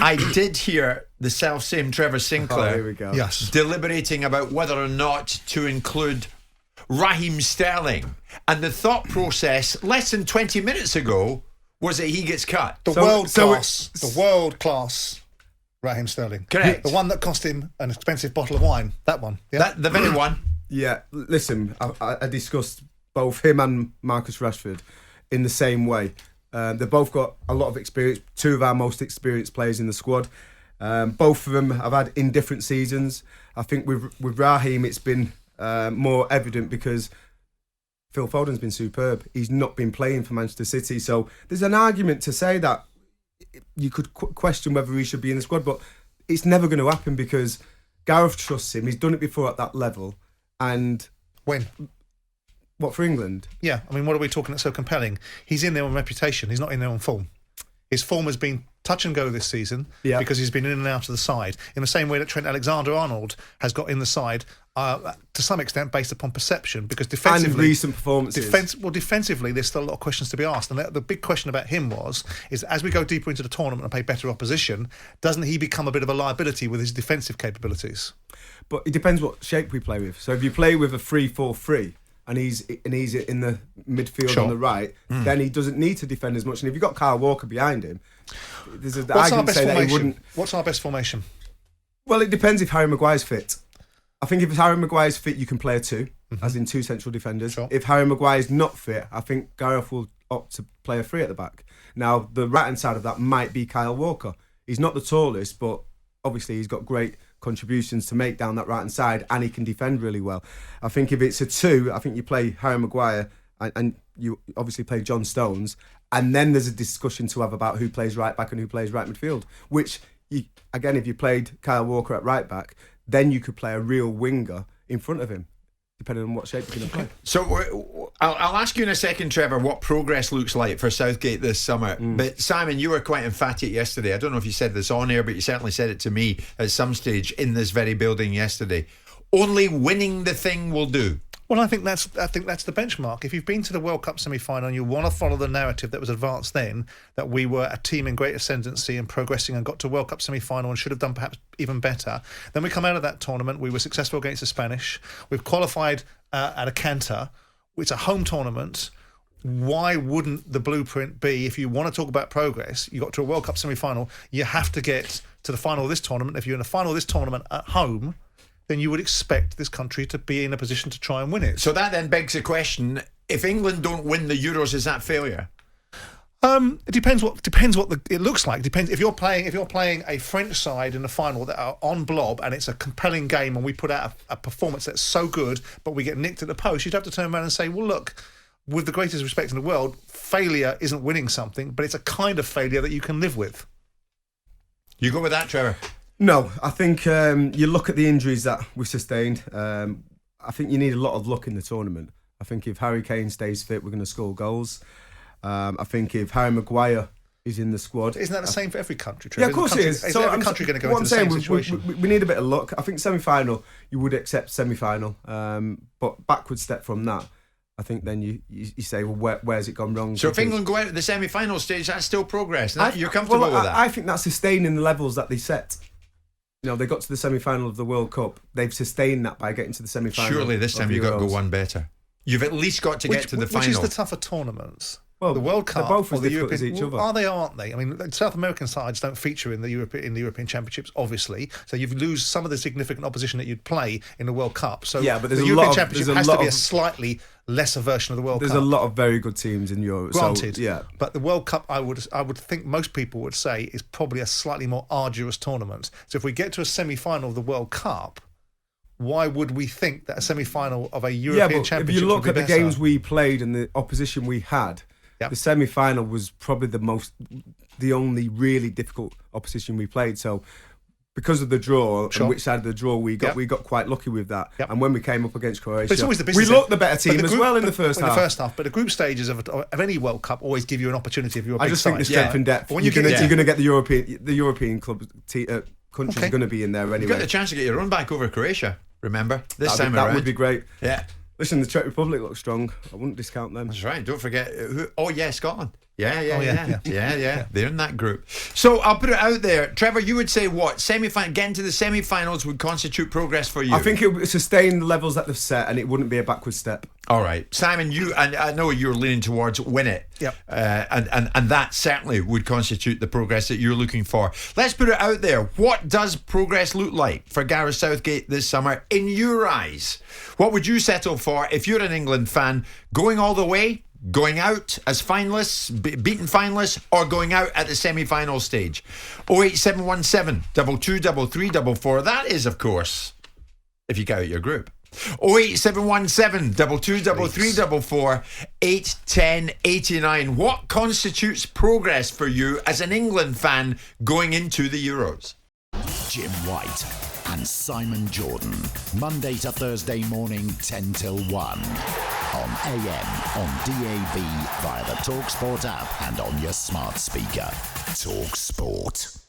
I did hear the self-same Trevor Sinclair here we go. Yes. deliberating about whether or not to include Raheem Sterling. And the thought process less than 20 minutes ago was that he gets cut. The world class Raheem Sterling. Correct. The one that cost him an expensive bottle of wine. That one. Yeah. The very one. Yeah, listen, I discussed both him and Marcus Rashford in the same way. They've both got a lot of experience, two of our most experienced players in the squad. Both of them have had in different seasons. I think with Raheem, it's been more evident because Phil Foden's been superb. He's not been playing for Manchester City. So there's an argument to say that you could question whether he should be in the squad, but it's never going to happen because Gareth trusts him. He's done it before at that level. And when? What, for England? Yeah, I mean, what are we talking that's so compelling? He's in there on reputation. He's not in there on form. His form has been touch and go this season because he's been in and out of the side in the same way that Trent Alexander-Arnold has got in the side to some extent based upon perception because defensively... And recent performances. Defensively, there's still a lot of questions to be asked. And the big question about him is as we go deeper into the tournament and play better opposition, doesn't he become a bit of a liability with his defensive capabilities? But it depends what shape we play with. So if you play with a 3-4-3... And he's in the midfield on the right, then he doesn't need to defend as much. And if you've got Kyle Walker behind him, there's an argument to say that he wouldn't. What's our best formation? Well, it depends if Harry Maguire's fit. I think if Harry Maguire's fit, you can play a 2, as in 2 central defenders. Sure. If Harry Maguire's not fit, I think Gareth will opt to play a 3 at the back. Now, the right-hand side of that might be Kyle Walker. He's not the tallest, but obviously he's got great contributions to make down that right-hand side and he can defend really well. I think if it's a 2, I think you play Harry Maguire and you obviously play John Stones and then there's a discussion to have about who plays right-back and who plays right midfield, which, again, if you played Kyle Walker at right-back, then you could play a real winger in front of him, depending on what shape you're going to play. So I'll ask you in a second, Trevor, what progress looks like for Southgate this summer. But Simon, you were quite emphatic yesterday. I don't know if you said this on air, but you certainly said it to me at some stage in this very building yesterday. Only winning the thing will do. Well, I think that's the benchmark. If you've been to the World Cup semi-final and you want to follow the narrative that was advanced then, that we were a team in great ascendancy and progressing and got to World Cup semi-final and should have done perhaps even better, then we come out of that tournament, we were successful against the Spanish, we've qualified at a canter, it's a home tournament. Why wouldn't the blueprint be, if you want to talk about progress, you got to a World Cup semi-final, you have to get to the final of this tournament. If you're in the final of this tournament at home, then you would expect this country to be in a position to try and win it. So that then begs the question, if England don't win the Euros, is that failure? It depends what it looks like. Depends if you're playing a French side in the final that are on blob and it's a compelling game and we put out a performance that's so good but we get nicked at the post, you'd have to turn around and say, well, look, with the greatest respect in the world, failure isn't winning something, but it's a kind of failure that you can live with. You go with that, Trevor? No, I think you look at the injuries that we've sustained. I think you need a lot of luck in the tournament. I think if Harry Kane stays fit, we're going to score goals. I think if Harry Maguire is in the squad... Isn't that the same for every country, Trevor? Yeah, of course it is. Is every country going to go into the same situation? We need a bit of luck. I think semi-final, you would accept semi-final. But backward step from that, I think then you say, well, where's it gone wrong? So if England go out at the semi-final stage, that's still progress. You're comfortable with that? I think that's sustaining the levels that they set. You know, they got to the semi-final of the World Cup. They've sustained that by getting to the semi-final. Surely this time you've got to go one better. You've at least got to get to the final. Which is the tougher tournaments? Well, the World Cup they're both or as the difficult European, as each other. Are they? Aren't they? I mean, South American sides don't feature in the European Championships, obviously. So you lose some of the significant opposition that you'd play in the World Cup. So yeah, but the European Championship has to be a slightly lesser version of the World Cup. There's a lot of very good teams in Europe. Granted, so, yeah. But the World Cup, I would think most people would say, is probably a slightly more arduous tournament. So if we get to a semi-final of the World Cup, why would we think that a semi-final of a European Championship would be if you look at the better? games we played and the opposition we had, the semi-final was probably the only really difficult opposition we played. So because of the draw and which side of the draw we got, we got quite lucky with that. And when we came up against Croatia, but it's always the business we looked the better team as well in the first half. But the group stages of any World Cup always give you an opportunity if you're a big I just think the strength and depth. You're going to get the European club countries going to be in there anyway. You got the chance to get your run back over Croatia. Remember this time around. That would be great. Yeah. Listen, the Czech Republic looks strong. I wouldn't discount them. That's right. Don't forget. Scotland. Yeah. They're in that group. So I'll put it out there. Trevor, you would say what? Getting to the semi-finals would constitute progress for you? I think it would sustain the levels that they've set, and it wouldn't be a backward step. All right. Simon, I know you're leaning towards win it. Yep. And that certainly would constitute the progress that you're looking for. Let's put it out there. What does progress look like for Gareth Southgate this summer in your eyes? What would you settle for if you're an England fan? Going all the way? Going out as finalists, beaten finalists, or going out at the semi-final stage? 08717 223344. That is, of course, if you get out your group. 08717 223344 81089. What constitutes progress for you as an England fan going into the Euros? Jim White and Simon Jordan, Monday to Thursday morning 10 till 1 on AM, on DAB, via the talkSPORT app and on your smart speaker. talkSPORT.